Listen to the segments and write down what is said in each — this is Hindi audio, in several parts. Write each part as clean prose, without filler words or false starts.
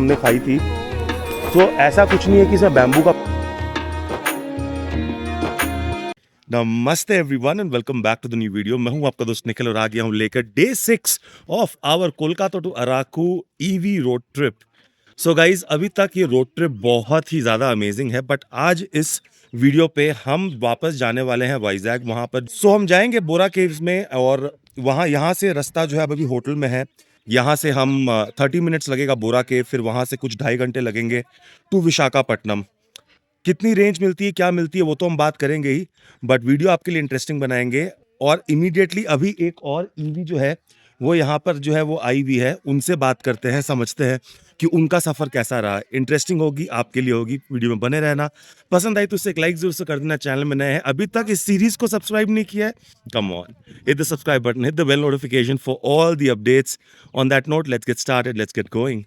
हमने खाई थी। तो ऐसा कुछ नहीं है कि सब बैम्बू का। नमस्ते everyone and welcome back to the new video. मैं हूं आपका दोस्त निखिल और आ गया हूं लेकर day 6 of our Kolkata to Araku EV road trip. So guys, अभी तक ये रोड ट्रिप बहुत ही ज़्यादा अमेजिंग है, बट आज इस वीडियो पे हम वापस जाने वाले हैं वाइजैग वहाँ पर। सो हम जाएंगे बोरा केव्स में और वहाँ यहाँ से रास्ता जो है अभी होटल में है। यहाँ से हम 30 मिनट्स लगेगा बोरा केव, फिर वहाँ से कुछ 2.5 घंटे लगेंगे टू विशाखापट्टनम। कितनी रेंज मिलती है, क्या मिलती है, वो तो हम बात करेंगे ही, बट वीडियो आपके लिए इंटरेस्टिंग बनाएंगे। और इमीडिएटली अभी एक और ईवी जो है वो यहाँ पर जो है वो आई भी है, उनसे बात करते हैं, समझते हैं कि उनका सफ़र कैसा रहा। इंटरेस्टिंग होगी, आपके लिए होगी, वीडियो में बने रहना। पसंद आई तो उससे एक लाइक जरूर से कर देना। चैनल में नए हैं, अभी तक इस सीरीज़ को सब्सक्राइब नहीं किया है, come on hit the subscribe button, hit the bell notification for all the updates. On that note, let's get started, let's get going.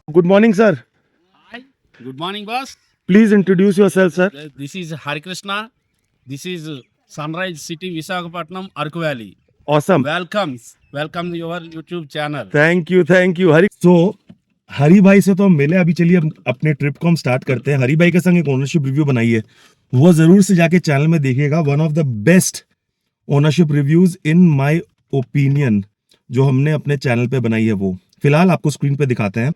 Good morning, sir. Hi. Good morning, boss. Please introduce yourself, sir. This is Hari Krishna. This is Sunrise City, Visakhapatnam, Arku Valley. Awesome. Welcome to your YouTube channel. Thank you, Hari. So, हरी भाई से तो हम मिले, अभी चलिए अपने ट्रिप को हम स्टार्ट करते हैं। हरी भाई के संग एक ओनरशिप रिव्यू बनाई है, वो जरूर से जाके चैनल में देखिएगा। One of the best ownership reviews in my opinion जो हमने अपने चैनल पे बनाई है, वो फिलहाल आपको स्क्रीन पे दिखाते हैं।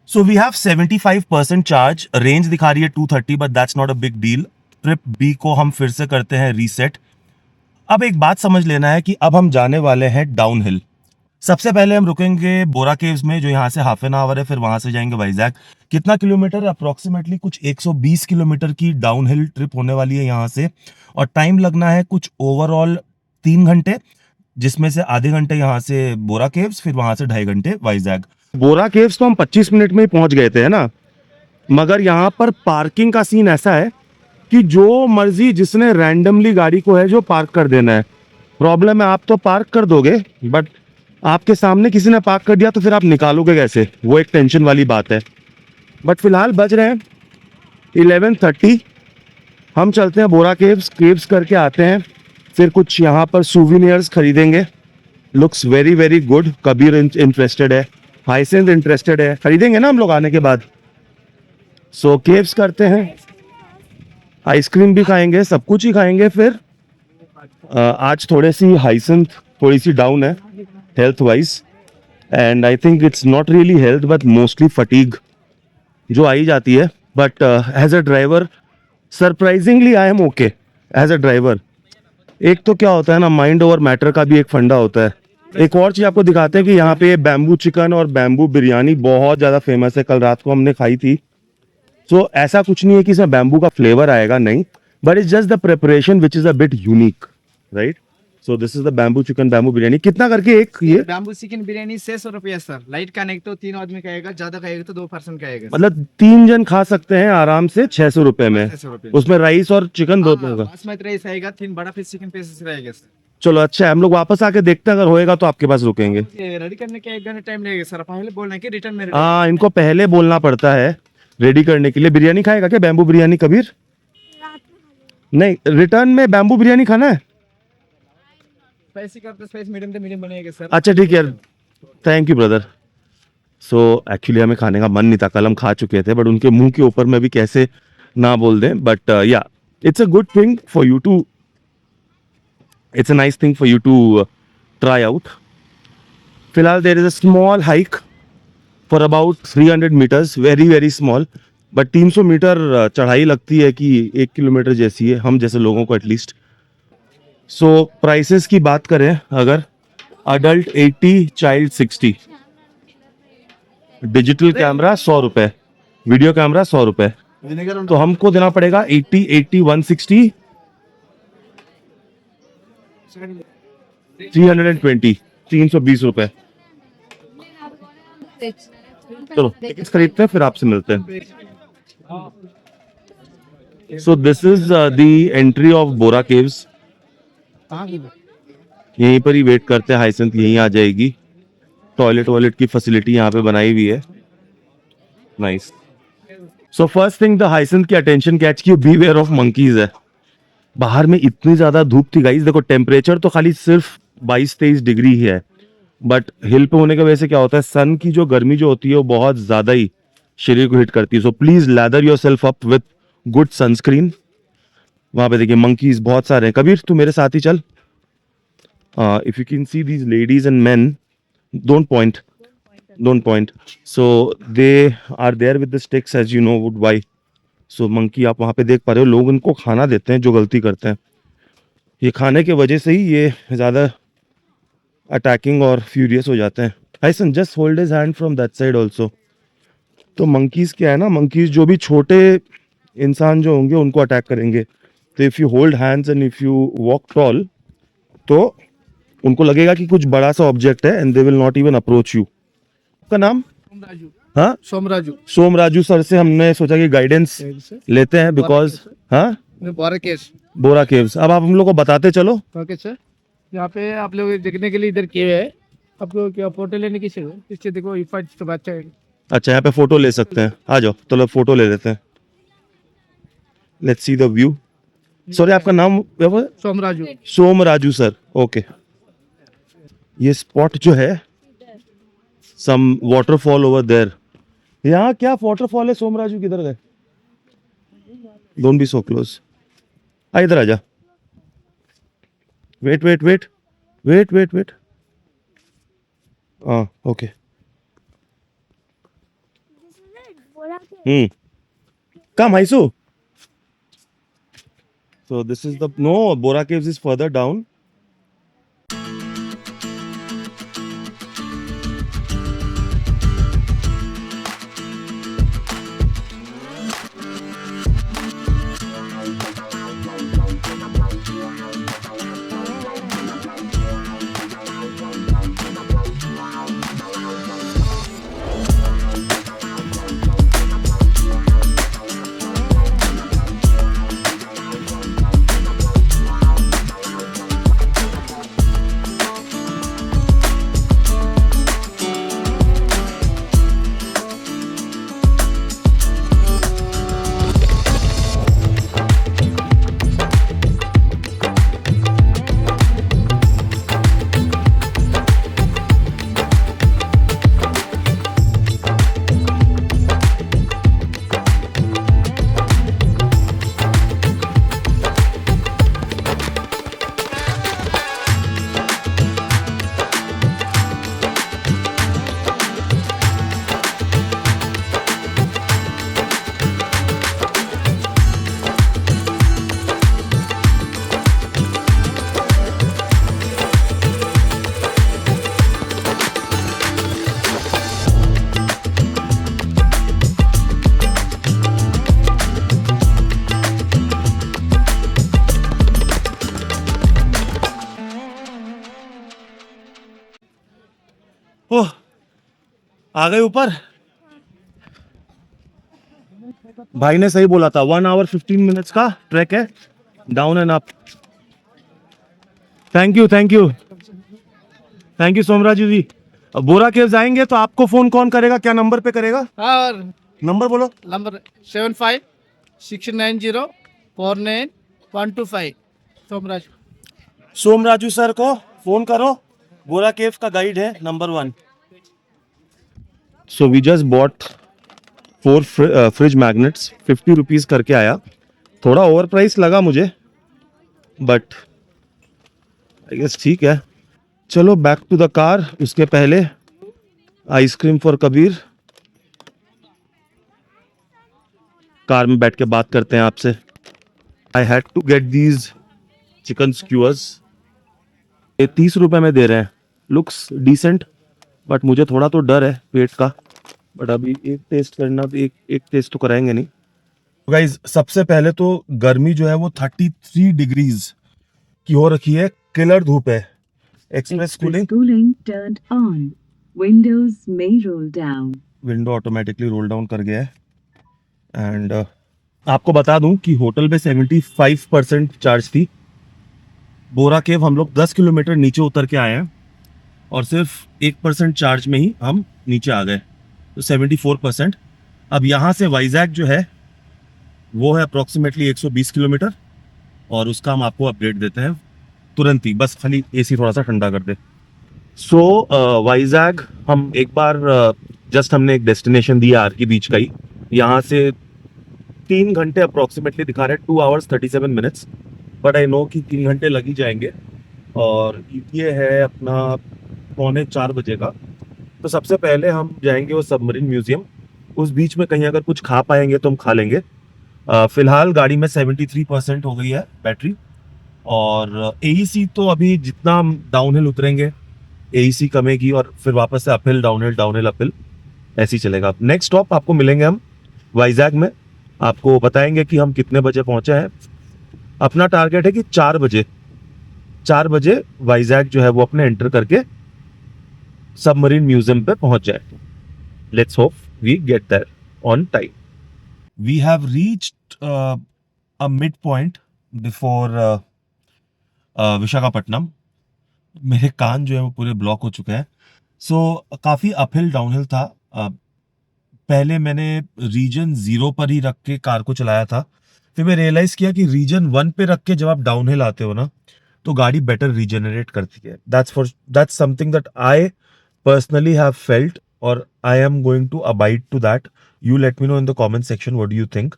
So we have 75% charge, range दिखा रही है 230, but that's not a big deal. Trip B को हम फिर से करते हैं रीसेट। अब एक बात समझ लेना है कि अब हम जाने वाले हैं डाउन हिल। सबसे पहले हम रुकेंगे बोरा केव्स में, जो यहाँ से हाफ एन आवर है, फिर वहां से जाएंगे वाइजैग। कितना किलोमीटर? अप्रोक्सीमेटली कुछ 120 किलोमीटर की डाउन हिल ट्रिप होने वाली है यहाँ से, और टाइम लगना है कुछ ओवरऑल 3 घंटे, जिसमें से आधे घंटे यहाँ से बोरा केव्स, फिर वहां से 2.5 घंटे वाइजैग। बोरा केव्स तो हम 25 मिनट में ही पहुंच गए थे, है ना, मगर यहाँ पर पार्किंग का सीन ऐसा है कि जो मर्जी जिसने रैंडमली गाड़ी को है जो पार्क कर देना है। प्रॉब्लम है, आप तो पार्क कर दोगे, बट आपके सामने किसी ने पार्क कर दिया तो फिर आप निकालोगे कैसे, वो एक टेंशन वाली बात है। बट फिलहाल बज रहे हैं 11:30, हम चलते हैं बोरा केव्स करके आते हैं, फिर कुछ यहाँ पर सूविनियर्स खरीदेंगे। Looks very very good. Kabir interested है, हाइसेंस इंटरेस्टेड है, खरीदेंगे ना हम लोग आने के बाद। सो केव्स करते हैं, आइसक्रीम भी खाएंगे, सब कुछ ही खाएंगे। फिर आज हाइसेंस थोड़ी सी डाउन है health wise, and I think it's not really health but mostly fatigue जो आई जाती है। But as a driver surprisingly I am okay as a driver. एक तो क्या होता है ना, माइंड ओवर मैटर का भी एक फंडा होता है। एक और चीज आपको दिखाते हैं कि यहाँ पे बैम्बू चिकन और बैम्बू बिरयानी बहुत ज्यादा फेमस है, कल रात को हमने खाई थी। सो ऐसा कुछ नहीं है कि इसमें बैम्बू का फ्लेवर आएगा, नहीं, but it's just the preparation which is a bit unique, right. So this is the bamboo chicken bamboo biryani. कितना करके एक ये बैम्बू चिकन बिरयानी 600 रुपया सर। लाइट खाने तो 3 आदमी खाएगा, ज्यादा खाएगा तो 2 पर्सन खाएगा। मतलब 3 जन खा सकते हैं आराम से 600 रुपए में। 600 रुपये उसमें राइस और चिकन दो होगा। बासमती राइस आएगा, 3 बड़ा पीस चिकन पीसेस रहेगा सर। चलो अच्छा है, हम लोग वापस आके देखते हैं, अगर होएगा तो आपके पास रुकेंगे। ये रेडी करने के 1 घंटा टाइम लगेगा सर। पहले बोलना है कि रिटर्न में हाँ, इनको पहले बोलना पड़ता है रेडी करने के लिए। बिरयानी खाएगा क्या, बैम्बू बिरयानी कबीर? नहीं, रिटर्न में बैम्बू बिरयानी खाना है। स्पाइसी करते स्पाइसी मीडियम तो मीडियम बनेगा सर। अच्छा ठीक है, thank you brother. So actually हमें खाने का मन नहीं था, कल हम खा चुके थे, बट उनके मुंह के ऊपर में भी कैसे ना बोल दें। But yeah it's a good thing for you too, it's a nice thing for you to try out. फिलहाल there is a small hike for about 300 meters, very very small, but 300 metre चढ़ाई लगती है कि 1 किलोमीटर जैसी है हम जैसे लोगों को एटलीस्ट। सो प्राइसेस की बात करें, अगर अडल्ट 80, चाइल्ड 60, डिजिटल कैमरा 100 रुपए, वीडियो कैमरा 100 रुपए, तो हमको देना पड़ेगा 80, 80, 160, 320, 320 रुपए। चलो टिकट्स खरीदते हैं, फिर आपसे मिलते हैं। So this is the entry of Bora caves. यहीं पर ही वेट करते हैं, हाइसेंस यहीं आ जाएगी। टॉयलेट की फैसिलिटी यहाँ पे बनाई हुई है, nice. So first thing the hyacinth की अटेंशन कैच की, बीवेयर ऑफ मंकीज है। बाहर में इतनी ज्यादा धूप थी गाइस, देखो टेम्परेचर तो खाली सिर्फ 22-23 डिग्री ही है, बट हिल पे होने की वजह से क्या होता है, सन की जो गर्मी जो होती है वो बहुत ज्यादा ही शरीर को हिट करती है। So please leather your self up with good sunscreen. वहां पे देखिए मंकीज बहुत सारे हैं। कबीर तू मेरे साथ ही चल। If you can see these ladies and men, don't point, so they are there with the sticks as you know wood why. So monkey आप वहां पे देख पा रहे हो, लोग उनको खाना देते हैं जो गलती करते हैं। ये खाने की वजह से ही ये ज्यादा अटैकिंग और फ्यूरियस हो जाते हैं। Haisan just hold his hand from that side also. तो मंकीज क्या है ना, मंकीज जो भी छोटे इंसान जो होंगे उनको अटैक करेंगे। तो if you hold hands and if you walk tall, तो उनको लगेगा कि कुछ बड़ा सा ऑब्जेक्ट है and they will not even approach you. आपका नाम? सोमराजू। हाँ, सोमराजू। सोमराजू सर से हमने सोचा कि गाइडेंस लेते हैं बिकॉज हाँ बोरा केस। बोरा केव्स। अब आप हम लोग को बताते चलो। ओके सर, यहाँ पे आप लोग देखने के लिए इधर केव है। आपको क्या फोटो लेने की चाहिए? इससे देखो इफेक्ट बच्चा है। अच्छा, यहाँ पे फोटो ले सकते हैं, आ जाओ तो लोग फोटो ले लेते हैं। Let's see the view. Sorry आपका नाम? सोमराजू। Somaraju sir, okay. ये स्पॉट जो है, सम वाटरफॉल ओवर देयर। यहाँ क्या वाटरफॉल है? सोमराजू किधर गए? Don't be so close. आ इधर आजा। वेट। हाँ, okay. Come, Haisu. So this is the no, Bora Caves is further down. ओह, आ गए ऊपर। भाई ने सही बोला था, 1 hour 15 minutes का ट्रैक है, down and up. Thank you Somaraju ji. अब बोरा केव्स आएंगे तो आपको फोन कौन करेगा, क्या नंबर पे करेगा? और नंबर बोलो। नंबर 75-690-49125। सोमराजू। सोमराजू सर को फोन करो, बोरा केव का गाइड है number 1। So we just bought 4 fridge magnets, 50 rupees करके आया। थोड़ा ओवर प्राइस लगा मुझे, बट आई गेस ठीक है। चलो बैक टू द कार। उसके पहले आइसक्रीम फॉर कबीर। कार में बैठ के बात करते हैं आपसे। I had to get these chicken skewers. ये 30 रुपए में दे रहे हैं। लुक्स डिसेंट, बट मुझे थोड़ा तो डर है पेट का। बट अभी एक टेस्ट करना, तो एक टेस्ट तो कराएंगे नहीं। गाइज सबसे पहले तो गर्मी जो है वो 33 डिग्रीज की हो रखी है। किलर धूप है। Express cooling turned on. Windows may roll down. Window automatically roll down कर गया है। एंड आपको बता दूं कि होटल पे 75% चार्ज थी। बोरा केव हम लोग 10 किलोमीटर नीचे उतर के आए हैं और सिर्फ 1% चार्ज में ही हम नीचे आ गए, तो 74%। अब यहाँ से वाइजैक जो है वो है अप्रोक्सीमेटली 120 किलोमीटर, और उसका हम आपको अपडेट देते हैं तुरंत ही, बस खाली एसी थोड़ा सा ठंडा कर दे। सो वाइजैक हम एक बार जस्ट हमने एक डेस्टिनेशन दिया आर की बीच का ही, यहाँ से 3 घंटे अप्रोक्सीमेटली दिखा रहे हैं, 2 hours 37 minutes, but I know कि 3 घंटे लग ही जाएंगे। और ये है अपना 3:45 का। तो सबसे पहले हम जाएंगे वो सबमरीन म्यूजियम, उस बीच में कहीं अगर कुछ खा पाएंगे तो हम खा लेंगे। फिलहाल गाड़ी में 73% हो गई है बैटरी, और एईसी तो अभी जितना हम डाउनहिल उतरेंगे एईसी कमेगी, और फिर वापस से अपहिल डाउनहिल डाउनहिल अपहिल ऐसे ही चलेगा। नेक्स्ट स्टॉप आपको मिलेंगे हम वाइजैक में, आपको बताएंगे कि हम कितने बजे पहुंचे हैं। अपना टारगेट है कि 4 बजे वाइजैक जो है वो अपने एंटर करके सबमरीन म्यूजियम पे पहुंच जाए। Let's hope we get there on time. We have reached a mid point before Visakhapatnam. मेरे कान जो है वो पूरे ब्लॉक हो चुके हैं। सो काफ़ी अपहिल डाउनहिल था। पहले मैंने रीजन 0 पर ही रख के कार को चलाया था, फिर मैं रियलाइज किया कि रीजन 1 पे रख के जब आप डाउनहिल आते हो ना तो गाड़ी बेटर रीजनरेट करती है। That's something that I personally have felt, और I am going to abide to that. You let me know in the comment section what do you think.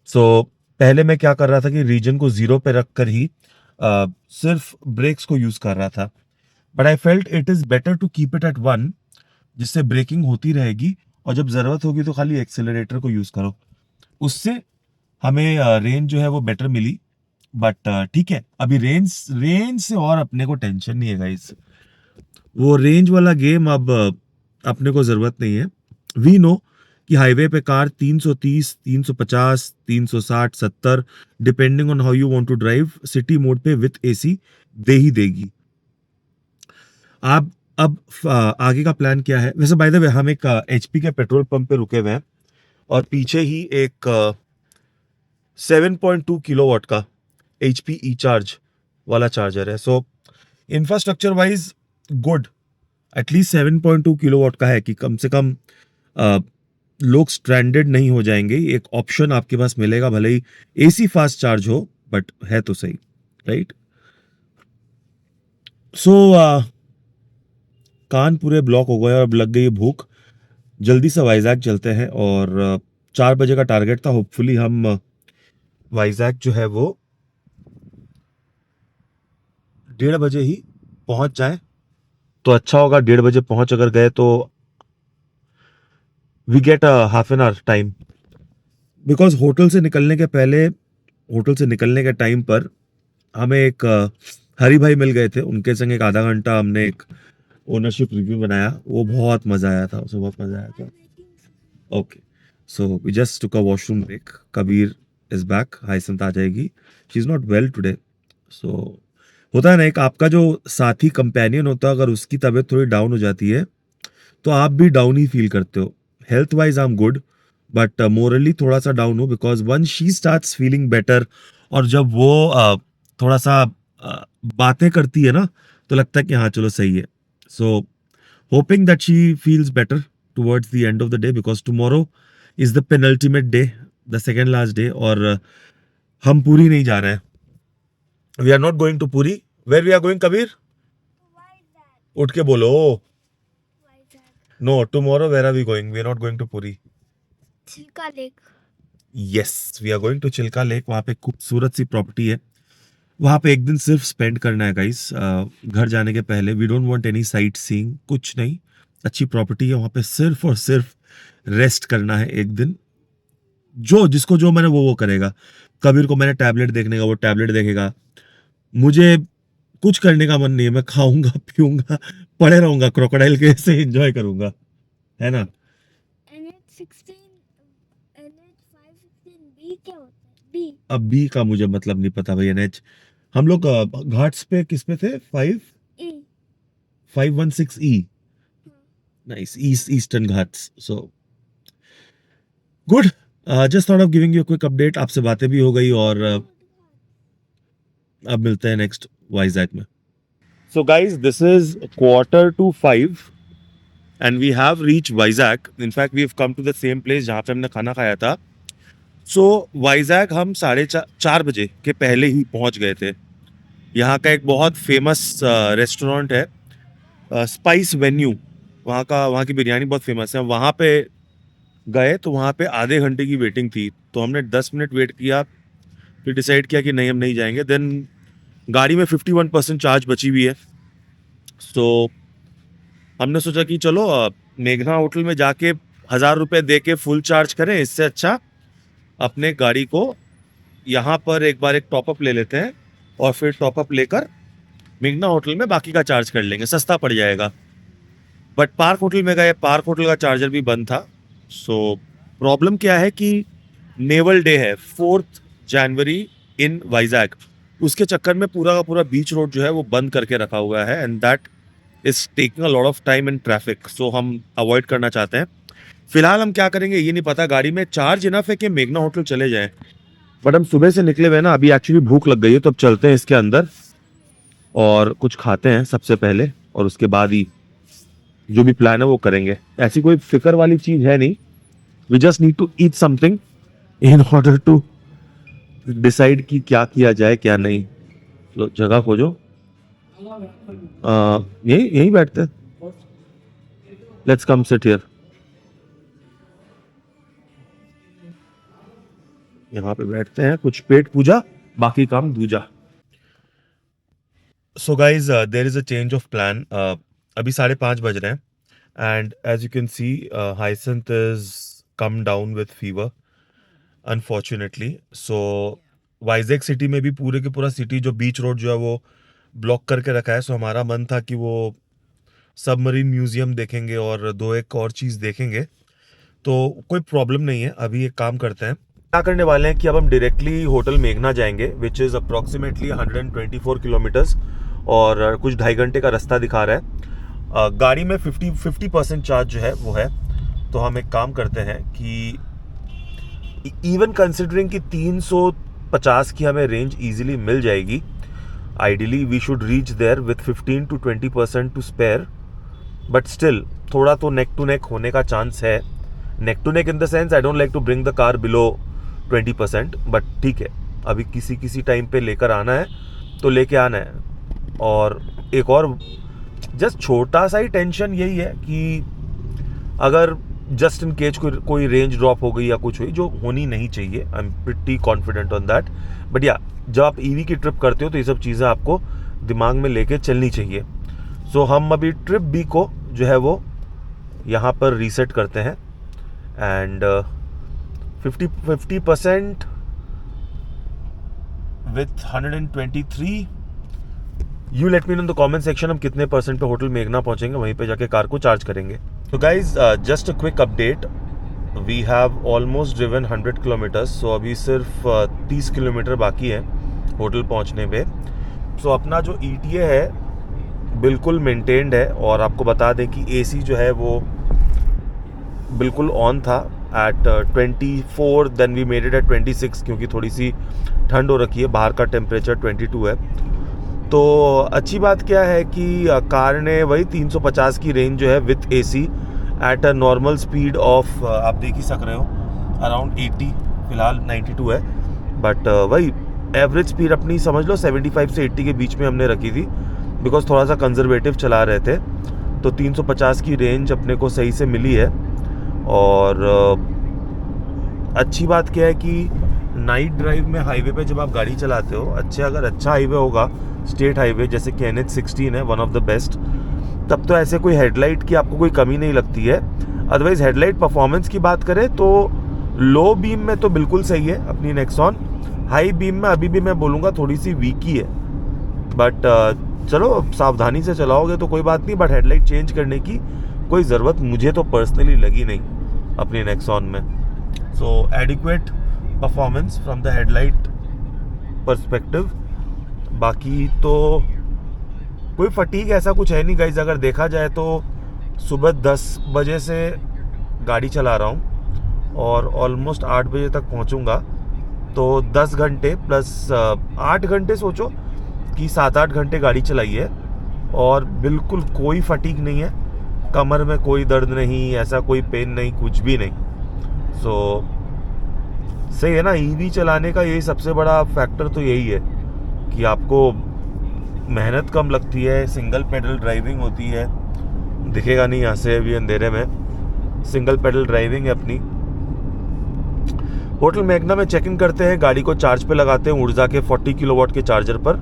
So पहले मैं क्या कर रहा था कि रीजन को 0 पे रख कर ही सिर्फ ब्रेक्स को यूज कर रहा था, but I felt it is better to keep it at 1, जिससे ब्रेकिंग होती रहेगी, और जब जरूरत होगी तो खाली एक्सेलरेटर को यूज करो। उससे हमें रेंज जो है वो बेटर मिली। बट ठीक है, अभी रेंज से और अपने को टेंशन नहीं है गाइस। वो रेंज वाला गेम अब अपने को जरूरत नहीं है। वी नो कि हाईवे पे car 330, 350, 360, 70 depending on how you want to drive, city mode पे विथ एसी दे ही देगी। आप अब आगे का प्लान क्या है? वैसे बाय द वे हम एक एचपी के पेट्रोल पंप पे रुके हुए हैं, और पीछे ही एक 7.2 किलोवाट का HP ई चार्ज वाला चार्जर है। So infrastructure wise good, at least 7.2 kilowatt का है कि कम से कम लोग स्ट्रैंडेड नहीं हो जाएंगे। एक ऑप्शन आपके पास मिलेगा, भले ही एसी फास्ट चार्ज हो, बट है तो सही, राइट? सो कान पूरे ब्लॉक हो गए और अब लग गई भूख। जल्दी से वाइजैक चलते हैं, और 4 बजे का टारगेट था। होपफुली हम वाइजैक जो है वो 1:30 बजे ही पहुंच जाए तो अच्छा होगा। 1:30 बजे पहुंच अगर गए तो we get a half an hour time, because hotel से निकलने के टाइम पर हमें एक हरी भाई मिल गए थे, उनके संग एक आधा घंटा हमने एक ओनरशिप रिव्यू बनाया। वो बहुत मजा आया था, उसे बहुत मजा आया था। Okay, so we just took a washroom break. Kabir is back, Haisant आ जाएगी, she is not well today. So होता है ना, एक आपका जो साथी कंपेनियन होता है, अगर उसकी तबीयत थोड़ी डाउन हो जाती है तो आप भी डाउन ही फील करते हो। Health wise I am good, but morally थोड़ा सा डाउन हो, because when she starts feeling better, और जब वो थोड़ा सा बातें करती है ना तो लगता है कि हाँ चलो सही है। So hoping that she feels better towards the end of the day, because tomorrow is the penultimate day, the second last day, और हम पूरी नहीं जा रहे हैं। We are not going to Puri. Where we are going Kabir? उठ के बोलो। No, tomorrow where are we going? We are not going to Puri. Chilka lake. Yes, we are going to Chilka lake. वहाँ पे खूबसूरत सी प्रॉपर्टी है, वहाँ पे एक दिन सिर्फ स्पेंड करना है गाइस। घर जाने के पहले we don't want any sightseeing, कुछ नहीं। अच्छी प्रॉपर्टी है वहाँ पे, सिर्फ और सिर्फ रेस्ट करना है एक दिन। जो जिसको जो मैंने वो करेगा। कबीर को मैंने टैबलेट देखने का, वो टैबलेट देखेगा। मुझे कुछ करने का मन नहीं है, मैं खाऊंगा पीऊंगा पड़े रहूंगा, क्रोकोडाइल के से एंजॉय करूंगा, है ना? NH16 NH516B क्या होता है? B। अब बी का मुझे मतलब नहीं पता भाई। एनएच हम लोग घाट्स पे किस पे थे? E। 516E। Nice, eastern Ghats. So good, just thought of giving you a quick update. आपसे बातें भी हो गई, और अब मिलते हैं नेक्स्ट वाइजैक में। So guys, this is 4:45 and we have reach Vizag. In fact we have come to the same place जहाँ पे हमने खाना खाया था. सो वाइजैक हम 4:30 बजे के पहले ही पहुँच गए थे. यहाँ का एक बहुत फेमस रेस्टोरेंट है, स्पाइस वेन्यू. वहाँ की बिरयानी बहुत फेमस है. वहाँ पे गए तो वहाँ पे आधे घंटे की वेटिंग थी, तो हमने 10 मिनट वेट किया, फिर डिसाइड किया कि नहीं हम नहीं जाएंगे. देन गाड़ी में 51% चार्ज बची हुई है. सो हमने सोचा कि चलो मेघना होटल में जाके 1000 रुपये दे के फुल चार्ज करें, इससे अच्छा अपने गाड़ी को यहाँ पर एक बार एक टॉपअप ले लेते हैं और फिर टॉपअप लेकर मेघना होटल में बाकी का चार्ज कर लेंगे, सस्ता पड़ जाएगा. बट पार्क होटल में गए, पार्क होटल का चार्जर भी बंद था. सो प्रॉब्लम क्या है कि नेवल डे है 4 जनवरी इन वाइजैक. उसके चक्कर में पूरा का पूरा बीच रोड जो है वो बंद करके रखा हुआ है, and that is taking a lot of time and traffic. So हम अवॉइड करना चाहते हैं. फिलहाल हम क्या करेंगे ये नहीं पता. गाड़ी में चार्ज इनफ है कि मेघना होटल चले जाएं, बट हम सुबह से निकले हुए ना, अभी एक्चुअली भूख लग गई है, तो अब चलते हैं इसके अंदर और कुछ खाते हैं सबसे पहले, और उसके बाद ही जो भी प्लान है वो करेंगे. ऐसी कोई फिक्र वाली चीज है नहीं. We just need to eat something in order to decide कि क्या किया जाए क्या नहीं. लो जगह खोजो. यही बैठते हैं. Let's come sit here. यहाँ पे बैठते हैं, कुछ पेट पूजा, बाकी काम दूजा. So guys there is a change of plan. अभी 5:30 बज रहे हैं, and as you can see Hyacinth is come down with fever unfortunately. So Vizag city में भी पूरे के पूरा सिटी जो बीच रोड जो है वो ब्लॉक करके रखा है. सो हमारा मन था कि वो सबमरीन म्यूजियम देखेंगे और 2-1 और चीज़ देखेंगे, तो कोई प्रॉब्लम नहीं है. अभी एक काम करते हैं, क्या करने वाले हैं कि अब हम डायरेक्टली होटल मेघना जाएंगे, विच इज़ अप्रॉक्सीमेटली 124 किलोमीटर्स, और कुछ 2.5 घंटे का रास्ता दिखा रहा है. गाड़ी में 50% चार्ज जो है वो है. तो हम एक काम करते हैं कि इवन कंसिडरिंग कि 350 की हमें रेंज इजीली मिल जाएगी, ideally we should reach there with 15 to 20% to spare. But still थोड़ा तो नेक टू नेक होने का चांस है. Neck to neck in the sense I don't like to bring the car below 20%, but ठीक है, अभी किसी टाइम पे लेकर आना है तो लेके आना है. और एक और जस्ट छोटा सा ही टेंशन यही है कि अगर जस्ट इन केस कोई रेंज ड्रॉप हो गई या कुछ हुई, जो होनी नहीं चाहिए, I am pretty confident on that. But या जब आप ईवी की ट्रिप करते हो तो ये सब चीज़ें आपको दिमाग में लेके चलनी चाहिए. सो हम अभी ट्रिप बी को जो है वो यहाँ पर रीसेट करते हैं, and 50% with 123. You let me know in the comment section हम कितने % पे होटल मेघना पहुंचेंगे, वहीं पे जाके कार को चार्ज करेंगे. तो guys just a quick update, we have almost driven 100 kilometres. So अभी सिर्फ 30 किलोमीटर बाकी है होटल पहुंचने पे. सो अपना जो ETA है बिल्कुल मेंटेन्ड है, और आपको बता दें कि AC जो है वो बिल्कुल ऑन था at 24. Then we made it at 26 क्योंकि थोड़ी सी ठंड हो रखी है, बाहर का टेम्परेचर 22 है. तो अच्छी बात क्या है कि कार ने वही 350 की रेंज जो है with AC at a normal speed of, आप देख ही सक रहे हो, अराउंड 80. फिलहाल 92 है, बट वही एवरेज स्पीड अपनी समझ लो 75 से 80 के बीच में हमने रखी थी, बिकॉज थोड़ा सा कंजर्वेटिव चला रहे थे. तो 350 की रेंज अपने को सही से मिली है. और अच्छी बात क्या है कि नाइट ड्राइव में हाईवे पे जब आप गाड़ी चलाते हो, अगर अच्छा हाईवे होगा, स्टेट हाईवे जैसे कि NH16 है, वन ऑफ द बेस्ट, तब तो ऐसे कोई हेडलाइट की आपको कोई कमी नहीं लगती है. अदरवाइज हेडलाइट परफॉर्मेंस की बात करें तो लो बीम में तो बिल्कुल सही है अपनी नेक्सॉन. हाई बीम में अभी भी मैं बोलूँगा थोड़ी सी वीक ही है, बट चलो सावधानी से चलाओगे तो कोई बात नहीं. बट हेडलाइट चेंज करने की कोई ज़रूरत मुझे तो पर्सनली लगी नहीं अपनी नेक्सॉन में. So adequate performance from the headlight perspective. बाकी तो कोई फटीग ऐसा कुछ है नहीं गाइज. अगर देखा जाए तो सुबह 10 बजे से गाड़ी चला रहा हूँ और ऑलमोस्ट 8 बजे तक पहुँचूँगा, तो 10 घंटे प्लस 8 घंटे, सोचो कि 7-8 घंटे गाड़ी चलाई है और बिल्कुल कोई फटीग नहीं है. कमर में कोई दर्द नहीं, ऐसा कोई पेन नहीं, कुछ भी नहीं। सो सही है ना। ईवी चलाने का यही सबसे बड़ा फैक्टर तो यही है कि आपको मेहनत कम लगती है, सिंगल पेडल ड्राइविंग होती है। दिखेगा नहीं यहाँ से अभी अंधेरे में, सिंगल पेडल ड्राइविंग है अपनी। होटल मेघना में चेक इन करते हैं, गाड़ी को चार्ज पे लगाते हैं ऊर्जा के 40 किलोवाट के चार्जर पर,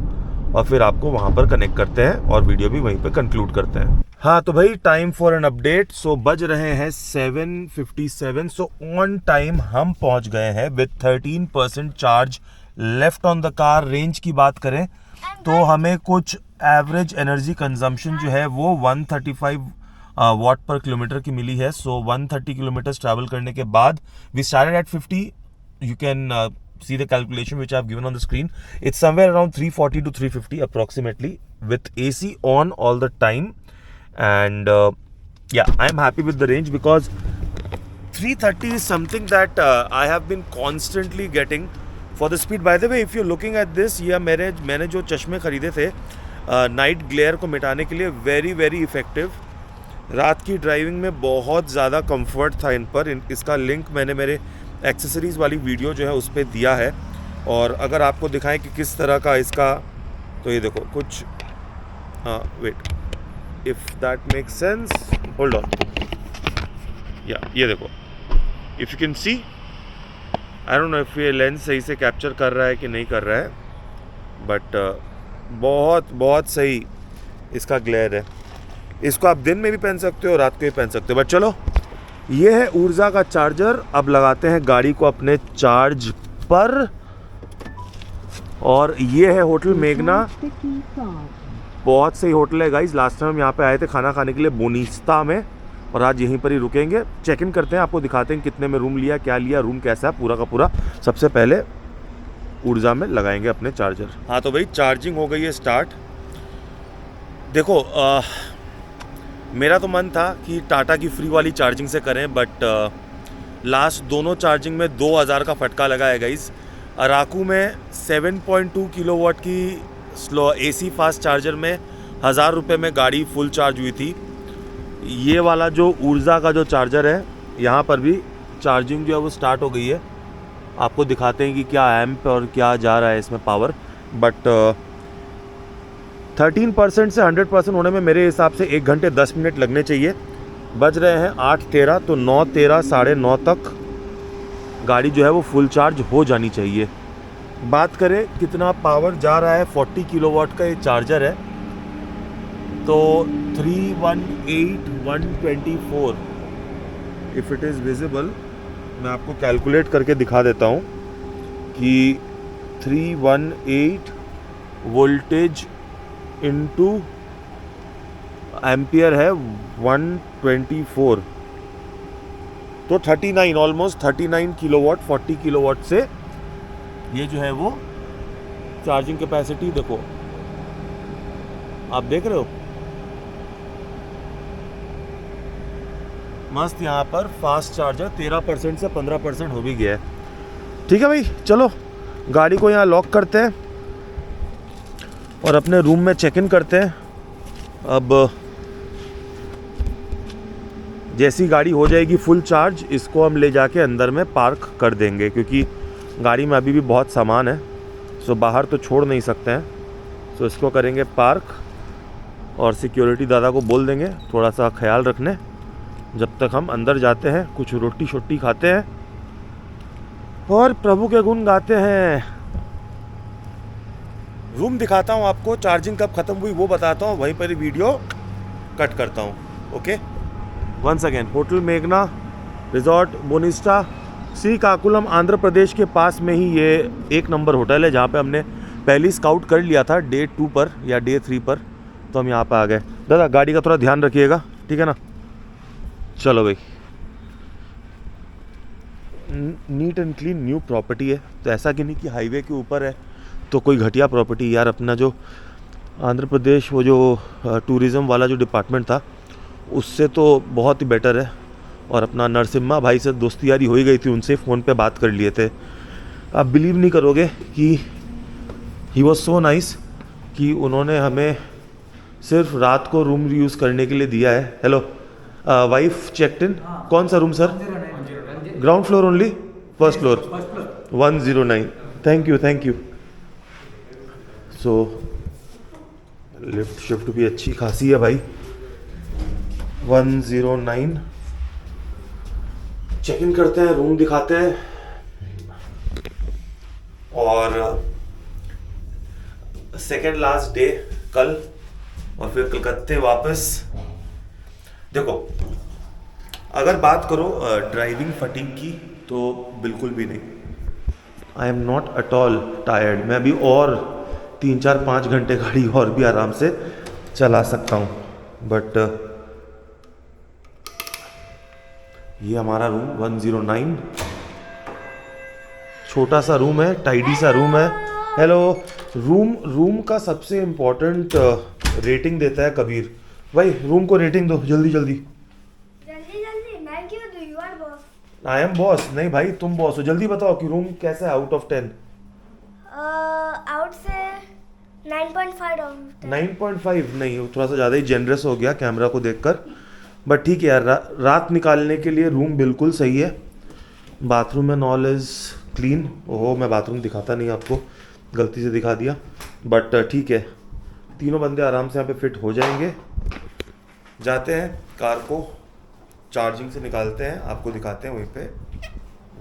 और फिर आपको वहाँ पर कनेक्ट करते हैं और वीडियो भी वहीं पे कंक्लूड करते हैं। हाँ तो भाई टाइम फॉर एन अपडेट। सो बज रहे हैं 7:57। सो ऑन टाइम हम पहुँच गए हैं with 13% charge left on the car. Range की बात करें तो हमें कुछ एवरेज एनर्जी कंजम्पशन जो है वो 135 वाट पर किलोमीटर की मिली है। सो 130 किलोमीटर ट्रैवल करने के बाद we started at 50। You can see the calculation which I have given on the screen. It's somewhere around 340 to 350 approximately with AC on all the time. And yeah, I am happy with the range because 330 is something that I have been constantly getting for the speed. By the way, if you're looking at this, ये मैंने जो चश्मे खरीदे थे नाइट ग्लेयर को मिटाने के लिए, वेरी वेरी इफेक्टिव। रात की ड्राइविंग में बहुत ज़्यादा कंफर्ट था इन पर। इसका लिंक मैंने मेरे एक्सेसरीज़ वाली वीडियो जो है उस पर दिया है। और अगर आपको दिखाएं कि किस तरह का इसका, तो ये देखो कुछ, हाँ wait, if that makes sense, hold on, या ये देखो, if you can see, I don't know if ये लेंस सही से कैप्चर कर रहा है कि नहीं कर रहा है, बट बहुत बहुत सही इसका ग्लेयर है। इसको आप दिन में भी पहन सकते हो, रात को भी पहन सकते हो। बट चलो, ये है ऊर्जा का चार्जर। अब लगाते हैं गाड़ी को अपने चार्ज पर। और ये है होटल मेघना, बहुत सही होटल है गाइज। लास्ट टाइम हम यहाँ पे आए थे खाना खाने के लिए बोनिस्ता में, और आज यहीं पर ही रुकेंगे। चेक इन करते हैं, आपको दिखाते हैं कितने में रूम लिया, क्या लिया, रूम कैसा है, पूरा का पूरा। सबसे पहले ऊर्जा में लगाएंगे अपने चार्जर। हाँ तो भाई चार्जिंग हो गई है स्टार्ट। देखो मेरा तो मन था कि टाटा की फ्री वाली चार्जिंग से करें, बट लास्ट दोनों चार्जिंग में 2000 का फटका लगा है गाइस। अराकू में 7.2 किलोवाट की स्लो AC फास्ट चार्जर में 1000 रुपये में गाड़ी फुल चार्ज हुई थी। ये वाला जो ऊर्जा का जो चार्जर है, यहाँ पर भी चार्जिंग जो है वो स्टार्ट हो गई है। आपको दिखाते हैं कि क्या एम्प और क्या जा रहा है इसमें पावर। बट 13% से 100% होने में मेरे हिसाब से 1 घंटे 10 मिनट लगने चाहिए। बज रहे हैं 8:13, तो 9:13 साढ़े 9 तक गाड़ी जो है वो फुल चार्ज हो जानी चाहिए। बात करें कितना पावर जा रहा है, 40 किलोवाट का ये चार्जर है, तो 318,124 इफ़ इट इज़ विजिबल, मैं आपको कैलकुलेट करके दिखा देता हूँ कि 318 वोल्टेज इनटू एम्पियर है 124, तो 39, ऑलमोस्ट 39 किलोवाट। 40 किलोवाट से ये जो है वो चार्जिंग कैपेसिटी देखो, आप देख रहे हो, मस्त। यहाँ पर फास्ट चार्जर 13% से 15% हो भी गया है। ठीक है भाई, चलो गाड़ी को यहाँ लॉक करते हैं और अपने रूम में चेक इन करते हैं। अब जैसी गाड़ी हो जाएगी फुल चार्ज, इसको हम ले जाके अंदर में पार्क कर देंगे, क्योंकि गाड़ी में अभी भी बहुत सामान है, सो बाहर तो छोड़ नहीं सकते हैं। सो इसको करेंगे पार्क, और सिक्योरिटी दादा को बोल देंगे थोड़ा सा ख्याल रखने जब तक हम अंदर जाते हैं। कुछ रोटी शोटी खाते हैं और प्रभु के गुण गाते हैं। रूम दिखाता हूँ आपको, चार्जिंग कब ख़त्म हुई वो बताता हूँ, वहीं पर ही वीडियो कट करता हूँ। ओके, वंस अगेन, होटल मेघना रिजॉर्ट बोनिस्टा, श्रीकाकुलम आंध्र प्रदेश के पास में ही ये 1 नंबर होटल है, जहाँ पे हमने पहली स्काउट कर लिया था डे 2 पर या डे 3 पर, तो हम यहाँ पे आ गए। दादा गाड़ी का थोड़ा ध्यान रखिएगा, ठीक है ना। चलो भाई, neat and clean new property है, तो ऐसा कि नहीं कि हाईवे के ऊपर है तो कोई घटिया प्रॉपर्टी। यार अपना जो आंध्र प्रदेश वो जो टूरिज़्म वाला जो डिपार्टमेंट था उससे तो बहुत ही बेटर है। और अपना नरसिम्हा भाई से दोस्ती यारी हो ही गई थी, उनसे फ़ोन पे बात कर लिए थे। आप बिलीव नहीं करोगे कि ही वॉज सो नाइस कि उन्होंने हमें सिर्फ रात को रूम यूज़ करने के लिए दिया है। Hello, wife checked in. कौन सा room sir? Ground floor only? First floor 109. Thank you. So lift shift भी अच्छी खासी है भाई. 109 चेक इन करते हैं, रूम दिखाते हैं और सेकेंड लास्ट डे कल और फिर कलकत्ते वापस. देखो अगर बात करो ड्राइविंग फटीग की तो बिल्कुल भी नहीं. I am not at all tired. मैं अभी और 3-4-5 घंटे गाड़ी और भी आराम से चला सकता हूँ. बट ये हमारा रूम 109 छोटा सा रूम है, टाइडी सा रूम है. हेलो. रूम का सबसे इम्पोर्टेंट रेटिंग देता है कबीर भाई. रूम को रेटिंग दो जल्दी. जल्दी मैं क्यों दूं? You are boss. I am boss. नहीं भाई तुम बॉस हो. जल्दी बताओ कि रूम कैसा है आउट ऑफ 10. आउट से 9.5 आउट. 9.5 नहीं, थोड़ा सा ज़्यादा ही जेनरस हो गया कैमरा को देखकर. बट ठीक है यार, रात निकालने के लिए रूम बिल्कुल सही है. Bathroom and all is clean. ओहो मैं बाथरूम दिखाता नहीं आपको, गलती से दिखा दिया. बट ठीक है, तीनों बंदे आराम से यहाँ पे फिट हो जाएंगे. जाते हैं कार को चार्जिंग से निकालते हैं, आपको दिखाते हैं वहीं पे.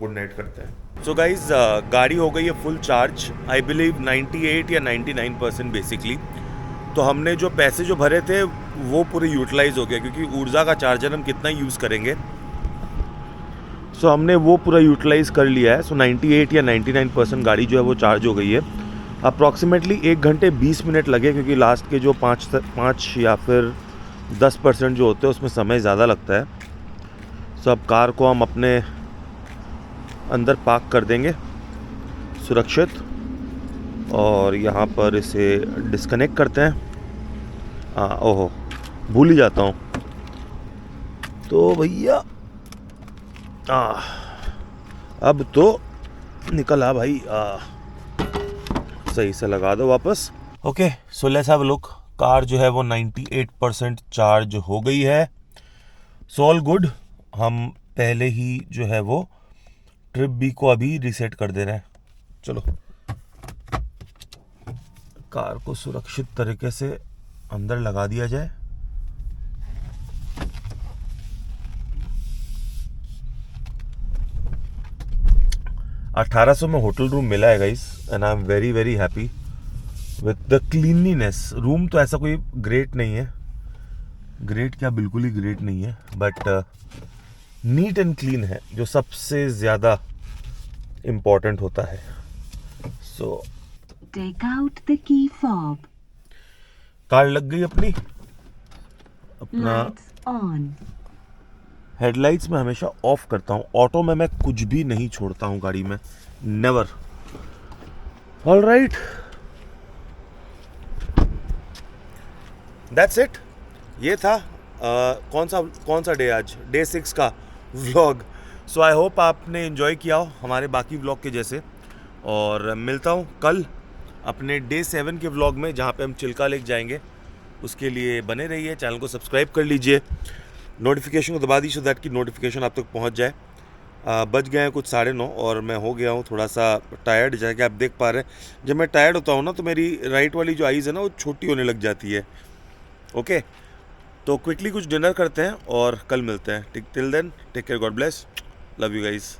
गुड नाइट करते हैं. सो गाइज गाड़ी हो गई है फुल चार्ज. आई बिलीव 98 या 99% बेसिकली. तो हमने जो पैसे जो भरे थे वो पूरे यूटिलाइज हो गया, क्योंकि ऊर्जा का चार्जर हम कितना यूज़ करेंगे. सो हमने वो पूरा यूटिलाइज कर लिया है. सो 98 या 99% गाड़ी जो है वो चार्ज हो गई है. अप्रॉक्सीमेटली 1 घंटे 20 मिनट लगे, क्योंकि लास्ट के जो 5 या फिर 10% जो होते हैं उसमें समय ज़्यादा लगता है. सो अब कार को हम अपने अंदर पार्क कर देंगे सुरक्षित, और यहाँ पर इसे डिस्कनेक्ट करते हैं. ओहो भूल ही जाता हूँ. तो भैया अब तो निकल आ भाई. सही से लगा दो वापस. Okay so let's have a look. Car जो है वो 98% चार्ज हो गई है. So all good. हम पहले ही जो है वो ट्रिप बी को अभी रीसेट कर दे रहे हैं. चलो कार को सुरक्षित तरीके से अंदर लगा दिया जाए. $1800 में होटल रूम मिला है guys, and I am very very happy with the cleanliness. Room तो ऐसा कोई ग्रेट नहीं है, ग्रेट क्या बिल्कुल ही ग्रेट नहीं है, बट नीट एंड क्लीन है जो सबसे ज़्यादा इम्पॉर्टेंट होता है. सो Take out the key fob. Car लग गई अपनी. अपना Lights on. हेडलाइट्स मैं हमेशा ऑफ करता हूँ. ऑटो में मैं कुछ भी नहीं छोड़ता हूँ गाड़ी में, never. All right, that's it. ये था कौन सा डे आज, डे 6 का व्लॉग. सो आई होप आपने एंजॉय किया हो हमारे बाकी व्लॉग के जैसे. और मिलता हूँ कल अपने डे 7 के व्लॉग में, जहाँ पे हम चिल्का लेक जाएंगे. उसके लिए बने रहिए, चैनल को सब्सक्राइब कर लीजिए, नोटिफिकेशन को दबा दीजिए सो दैट कि नोटिफिकेशन आप तक पहुँच जाए. बज गए हैं कुछ 9:30 और मैं हो गया हूँ थोड़ा सा टायर्ड. जैसा कि आप देख पा रहे हैं, जब मैं टायर्ड होता हूँ ना तो मेरी राइट वाली जो आइज़ है ना वो छोटी होने लग जाती है. ओके तो क्विकली कुछ डिनर करते हैं और कल मिलते हैं. Till then take care, God bless, love you guys.